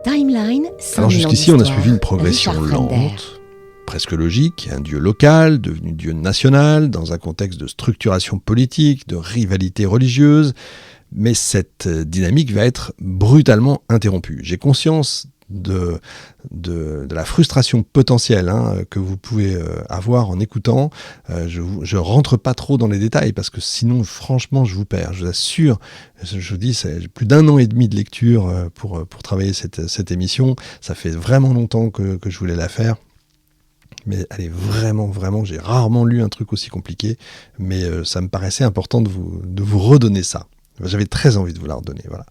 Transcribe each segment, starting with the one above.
Timeline, 100 Alors 000 ans jusqu'ici, on a d'histoire. suivi une progression Richard Fremder. lente, presque logique, un dieu local, devenu dieu national, dans un contexte de structuration politique, de rivalité religieuse, mais cette dynamique va être brutalement interrompue. J'ai conscience de la frustration potentielle que vous pouvez avoir en écoutant. Je rentre pas trop dans les détails parce que sinon, franchement, je vous perds. Je vous assure, je vous dis, c'est plus d'1 an et demi de lecture pour travailler cette émission. Ça fait vraiment longtemps que je voulais la faire. Mais elle est vraiment, j'ai rarement lu un truc aussi compliqué, mais ça me paraissait important de vous redonner ça. J'avais très envie de vous la redonner, voilà.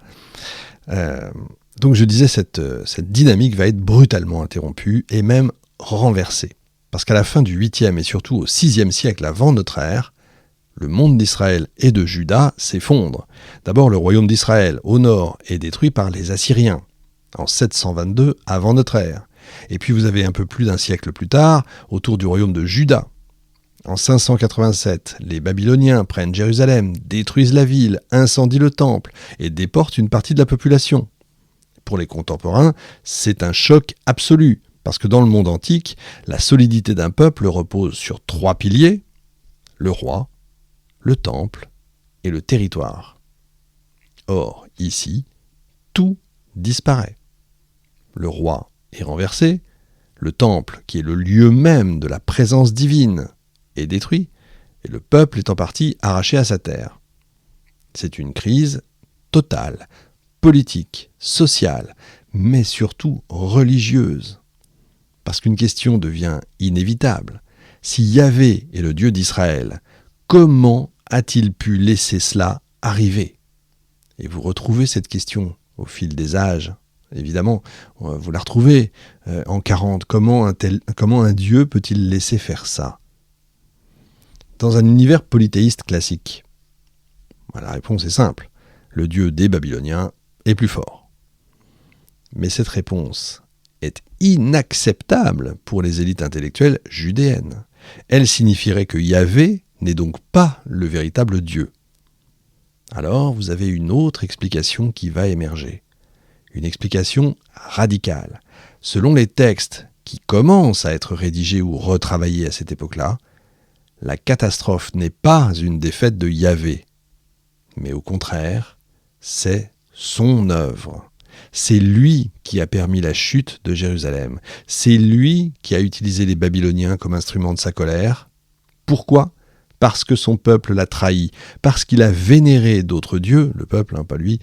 Donc je disais, cette dynamique va être brutalement interrompue et même renversée. Parce qu'à la fin du 8e et surtout au 6e siècle avant notre ère, le monde d'Israël et de Juda s'effondre. D'abord, le royaume d'Israël au nord est détruit par les Assyriens, en 722 avant notre ère. Et puis vous avez un peu plus d'un siècle plus tard, autour du royaume de Juda. En 587, les Babyloniens prennent Jérusalem, détruisent la ville, incendient le temple et déportent une partie de la population. Pour les contemporains, c'est un choc absolu, parce que dans le monde antique, la solidité d'un peuple repose sur 3 piliers, le roi, le temple et le territoire. Or, ici, tout disparaît. Le roi est renversé, le temple, qui est le lieu même de la présence divine, est détruit, et le peuple est en partie arraché à sa terre. C'est une crise totale, politique, sociale, mais surtout religieuse. Parce qu'une question devient inévitable. Si Yahvé est le Dieu d'Israël, comment a-t-il pu laisser cela arriver ? Et vous retrouvez cette question au fil des âges. Évidemment, vous la retrouvez en 40. Comment un Dieu peut-il laisser faire ça ? Dans un univers polythéiste classique, la réponse est simple. Le Dieu des Babyloniens est plus fort. Mais cette réponse est inacceptable pour les élites intellectuelles judéennes. Elle signifierait que Yahvé n'est donc pas le véritable Dieu. Alors vous avez une autre explication qui va émerger. Une explication radicale. Selon les textes qui commencent à être rédigés ou retravaillés à cette époque-là, la catastrophe n'est pas une défaite de Yahvé, mais au contraire, c'est son œuvre. C'est lui qui a permis la chute de Jérusalem. C'est lui qui a utilisé les Babyloniens comme instrument de sa colère. Pourquoi ? Parce que son peuple l'a trahi, parce qu'il a vénéré d'autres dieux, le peuple, pas lui,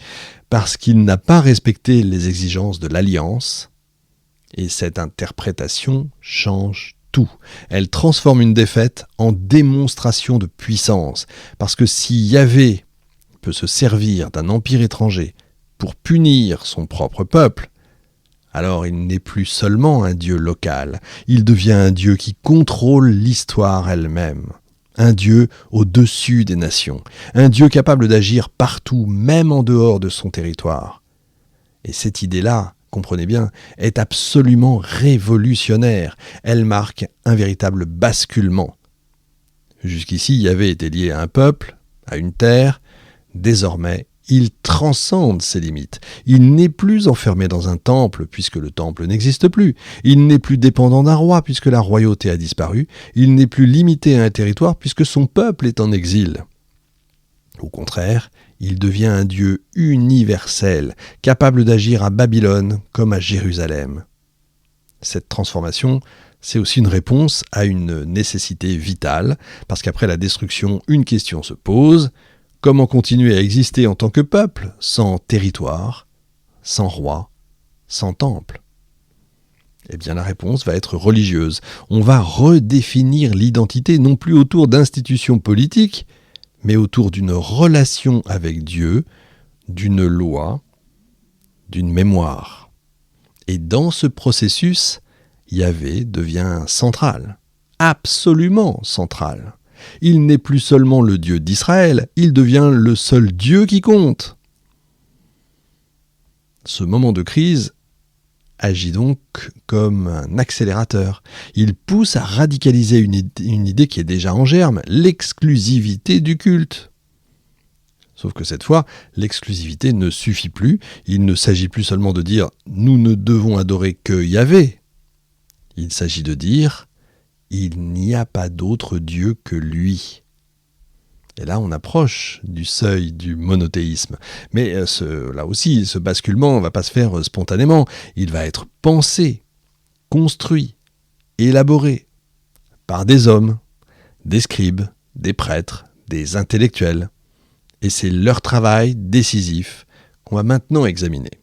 parce qu'il n'a pas respecté les exigences de l'alliance. Et cette interprétation change tout. Elle transforme une défaite en démonstration de puissance. Parce que si Yahvé peut se servir d'un empire étranger pour punir son propre peuple, alors il n'est plus seulement un dieu local, il devient un dieu qui contrôle l'histoire elle-même. Un dieu au-dessus des nations, un dieu capable d'agir partout, même en dehors de son territoire. Et cette idée-là, comprenez bien, est absolument révolutionnaire. Elle marque un véritable basculement. Jusqu'ici, Yahvé était lié à un peuple, à une terre. Désormais, il transcende ses limites. Il n'est plus enfermé dans un temple, puisque le temple n'existe plus. Il n'est plus dépendant d'un roi, puisque la royauté a disparu. Il n'est plus limité à un territoire, puisque son peuple est en exil. Au contraire, il devient un Dieu universel, capable d'agir à Babylone comme à Jérusalem. Cette transformation, c'est aussi une réponse à une nécessité vitale, parce qu'après la destruction, une question se pose. Comment continuer à exister en tant que peuple, sans territoire, sans roi, sans temple ? Eh bien, la réponse va être religieuse. On va redéfinir l'identité non plus autour d'institutions politiques, mais autour d'une relation avec Dieu, d'une loi, d'une mémoire. Et dans ce processus, Yahvé devient central, absolument central. Il n'est plus seulement le Dieu d'Israël, il devient le seul Dieu qui compte. Ce moment de crise agit donc comme un accélérateur. Il pousse à radicaliser une idée qui est déjà en germe, l'exclusivité du culte. Sauf que cette fois, l'exclusivité ne suffit plus. Il ne s'agit plus seulement de dire « nous ne devons adorer que Yahvé ». Il s'agit de dire « il n'y a pas d'autre Dieu que lui ». Et là, on approche du seuil du monothéisme. Mais là aussi, ce basculement ne va pas se faire spontanément. Il va être pensé, construit, élaboré par des hommes, des scribes, des prêtres, des intellectuels. Et c'est leur travail décisif qu'on va maintenant examiner.